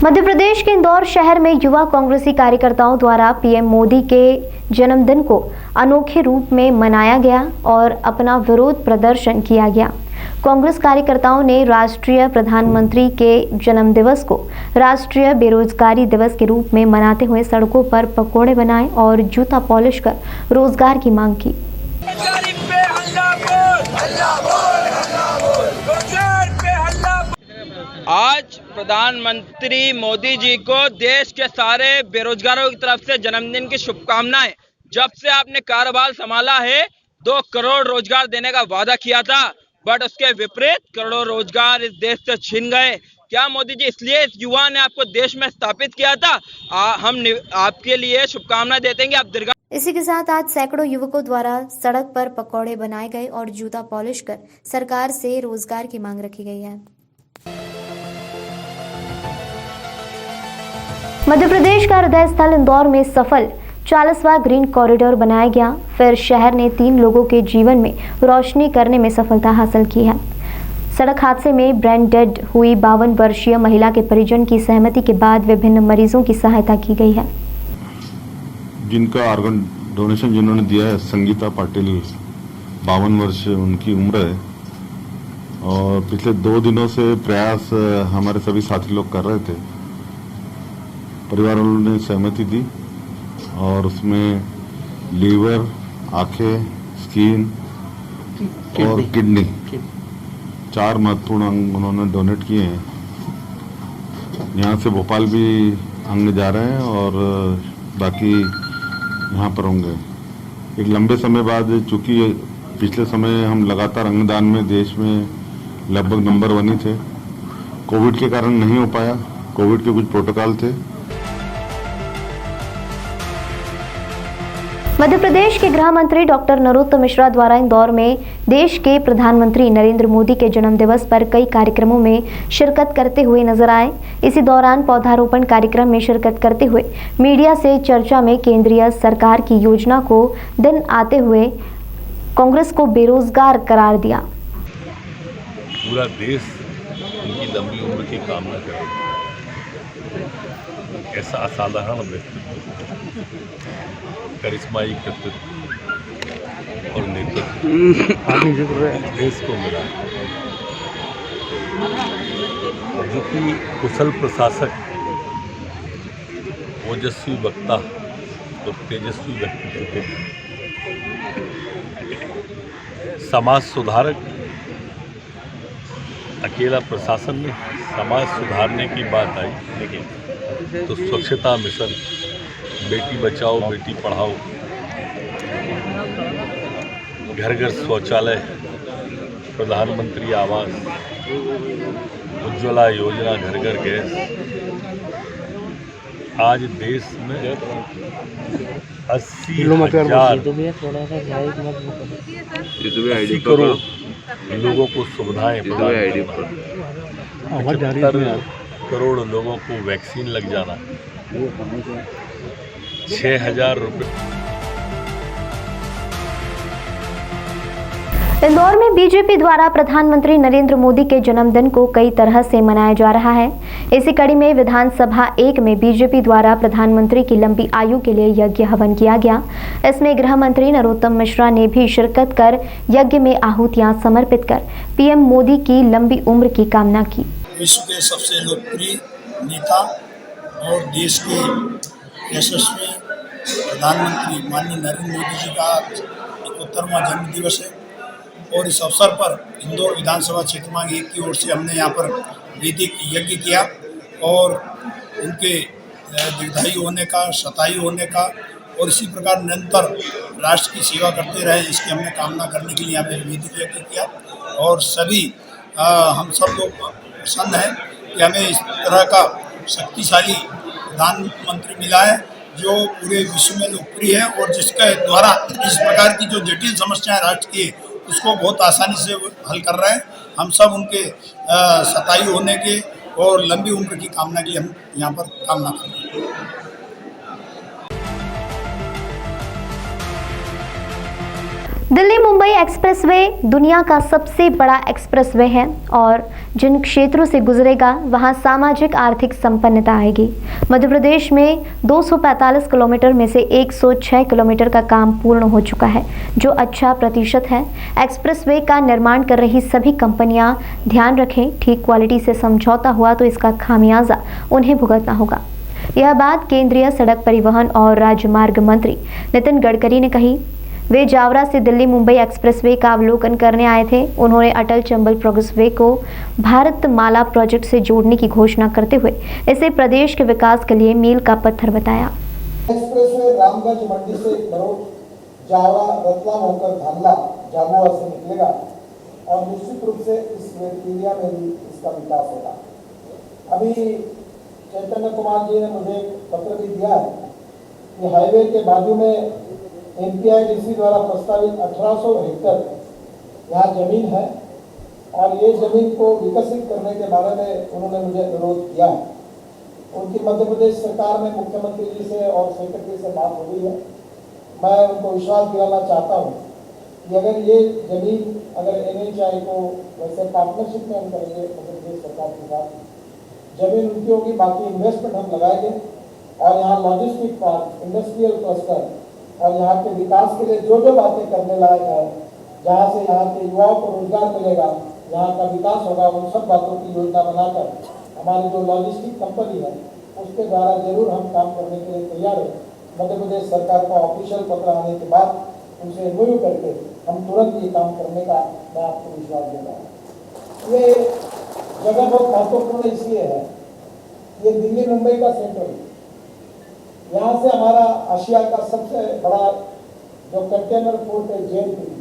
मध्य प्रदेश के इंदौर शहर में युवा कांग्रेसी कार्यकर्ताओं द्वारा पीएम मोदी के जन्मदिन को अनोखे रूप में मनाया गया और अपना विरोध प्रदर्शन किया गया। कांग्रेस कार्यकर्ताओं ने राष्ट्रीय प्रधानमंत्री के जन्मदिवस को राष्ट्रीय बेरोजगारी दिवस के रूप में मनाते हुए सड़कों पर पकोड़े बनाए और जूता पॉलिश कर रोजगार की मांग की। आज प्रधानमंत्री मोदी जी को देश के सारे बेरोजगारों की तरफ से जन्मदिन की शुभकामनाएं। जब से आपने कार्यभार संभाला है 2 करोड़ रोजगार देने का वादा किया था, बट उसके विपरीत करोड़ों रोजगार इस देश से छीन गए। क्या मोदी जी इसलिए इस युवा ने आपको देश में स्थापित किया था? हम आपके लिए शुभकामनाएं देते हैं कि आप दीर्घ। इसी के साथ आज सैकड़ों युवकों द्वारा सड़क पर पकौड़े बनाए गए और जूता पॉलिश कर सरकार से रोजगार की मांग रखी गई है। मध्य प्रदेश का हृदय स्थल इंदौर में सफल 40वां ग्रीन कॉरिडोर बनाया गया। फिर शहर ने 3 लोगों के जीवन में रोशनी करने में सफलता हासिल की है। सड़क हादसे में ब्रेन डेड हुई 52 वर्षीय महिला के परिजन की सहमति के बाद विभिन्न मरीजों की सहायता की गई है। जिनका ऑर्गन डोनेशन जिन्होंने दिया है, संगीता पाटिल, 52 वर्ष उनकी उम्र है और पिछले 2 दिनों से प्रयास हमारे सभी साथी लोग कर रहे थे। परिवार वालों ने सहमति दी और उसमें लीवर, आंखें, स्किन और किडनी 4 महत्वपूर्ण अंग उन्होंने डोनेट किए हैं। यहाँ से भोपाल भी अंग जा रहे हैं और बाकी यहाँ पर होंगे। एक लंबे समय बाद, चूंकि पिछले समय हम लगातार अंगदान में देश में लगभग नंबर 1 ही थे, कोविड के कारण नहीं हो पाया। कोविड के कुछ प्रोटोकॉल थे। मध्य प्रदेश के गृह मंत्री डॉक्टर नरोत्तम मिश्रा द्वारा इंदौर में देश के प्रधानमंत्री नरेंद्र मोदी के जन्मदिवस पर कई कार्यक्रमों में शिरकत करते हुए नजर आए। इसी दौरान पौधारोपण कार्यक्रम में शिरकत करते हुए मीडिया से चर्चा में केंद्रीय सरकार की योजना को दिन आते हुए कांग्रेस को बेरोजगार करार दिया। पूरा देश उनकी लंबी उम्र की कामना करे। ऐसा असाधारण व्यक्तित्व, करिश्माई कृतित्व और नेतृत्व देश को मिला, जो कि कुशल प्रशासक, ओजस्वी वक्ता और तेजस्वी व्यक्तित्व थे। समाज सुधारक। अकेला प्रशासन में समाज सुधारने की बात आई तो स्वच्छता मिशन, बेटी बचाओ बेटी पढ़ाओ, घर घर शौचालय, प्रधानमंत्री आवास, उज्ज्वला योजना, घर घर गैस। आज देश में 80 करोड़ लोगों को सुविधाएं प्रदान करना, 75 करोड़ लोगों को वैक्सीन लग जाना, 6,000 रुपये। इंदौर में बीजेपी द्वारा प्रधानमंत्री नरेंद्र मोदी के जन्मदिन को कई तरह से मनाया जा रहा है। इसी कड़ी में विधानसभा 1 में बीजेपी द्वारा प्रधानमंत्री की लंबी आयु के लिए यज्ञ हवन किया गया। इसमें गृह मंत्री नरोत्तम मिश्रा ने भी शिरकत कर यज्ञ में आहुतियां समर्पित कर पीएम मोदी की लंबी उम्र की कामना की। विश्व के सबसे लोकप्रिय नेता और देश के यशस्वी प्रधानमंत्री माननीय नरेंद्र मोदी जी का 71वां जन्म दिवस है और इस अवसर पर इंदौर विधानसभा क्षेत्र मांग 1 की ओर से हमने यहाँ पर वैदिक यज्ञ किया और उनके दीर्घायु होने का, शतायु होने का और इसी प्रकार निरंतर राष्ट्र की सेवा करते रहे, इसकी हमने कामना करने के लिए यहाँ पर वैदिक यज्ञ किया। और सभी हम सब लोग प्रसन्न हैं कि हमें इस तरह का शक्तिशाली प्रधानमंत्री मिला है जो पूरे विश्व में लोकप्रिय है और जिसके द्वारा इस प्रकार की जो जटिल समस्याएं राष्ट्र की उसको बहुत आसानी से हल कर रहे हैं। हम सब उनके शतायु होने के और लंबी उम्र की कामना के लिए हम यहाँ पर कामना कर रहे हैं। दिल्ली मुंबई एक्सप्रेसवे दुनिया का सबसे बड़ा एक्सप्रेसवे है और जिन क्षेत्रों से गुजरेगा वहां सामाजिक आर्थिक संपन्नता आएगी। मध्य प्रदेश में 245 किलोमीटर में से 106 किलोमीटर का काम पूर्ण हो चुका है, जो अच्छा प्रतिशत है। एक्सप्रेसवे का निर्माण कर रही सभी कंपनियां ध्यान रखें, ठीक क्वालिटी से समझौता हुआ तो इसका खामियाजा उन्हें भुगतना होगा। यह बात केंद्रीय सड़क परिवहन और राजमार्ग मंत्री नितिन गडकरी ने कही। वे जावरा से दिल्ली मुंबई एक्सप्रेसवे का अवलोकन करने आए थे। उन्होंने अटल चंबल प्रोग्रेसवे को भारत माला प्रोजेक्ट से जोड़ने की घोषणा करते हुए इसे प्रदेश के विकास के लिए मील का पत्थर बताया। एक्सप्रेसवे रामगंज मंडी से भरूच, जावरा, रतलाम होकर धानला, झाबुआ से निकलेगा और निश्चित रूप से इस एरिया में भी इसका विकास होगा। अभी चैतन्य कुमार जी ने मुझे एक पत्र भी दिया है कि हाईवे के बाजू में NPIDC द्वारा प्रस्तावित 1800 हेक्टर यहाँ जमीन है और ये जमीन को विकसित करने के बारे में उन्होंने मुझे अनुरोध किया है। उनकी मध्य प्रदेश सरकार में मुख्यमंत्री जी से और सेक्रेटरी से बात हो गई है। मैं उनको विश्वास दिलाना चाहता हूँ कि अगर ये जमीन अगर NHAI को वैसे पार्टनरशिप में हम करेंगे मध्य प्रदेश सरकार के साथ, जमीन उनकी होगी, बाकी इन्वेस्टमेंट हम लगाएंगे और यहाँ लॉजिस्टिक पार्क, इंडस्ट्रियल क्लस्टर और यहाँ के विकास के लिए जो जो बातें करने लायक है, जहाँ से यहाँ के युवाओं को रोजगार मिलेगा, यहाँ का विकास होगा, उन सब बातों की योजना बनाकर हमारी जो लॉजिस्टिक कंपनी है उसके द्वारा जरूर हम काम करने के लिए तैयार है। मध्य प्रदेश सरकार का ऑफिशियल पत्र आने के बाद उनसे एमओयू करके हम तुरंत ये काम करने का मैं आपको विश्वास दे रहा हूँ। ये जगह बहुत महत्वपूर्ण इसलिए है, ये दिल्ली मुंबई का सेंटर है। यहाँ से हमारा आशिया का सबसे बड़ा जो कंटेनर पोर्ट है JNPT,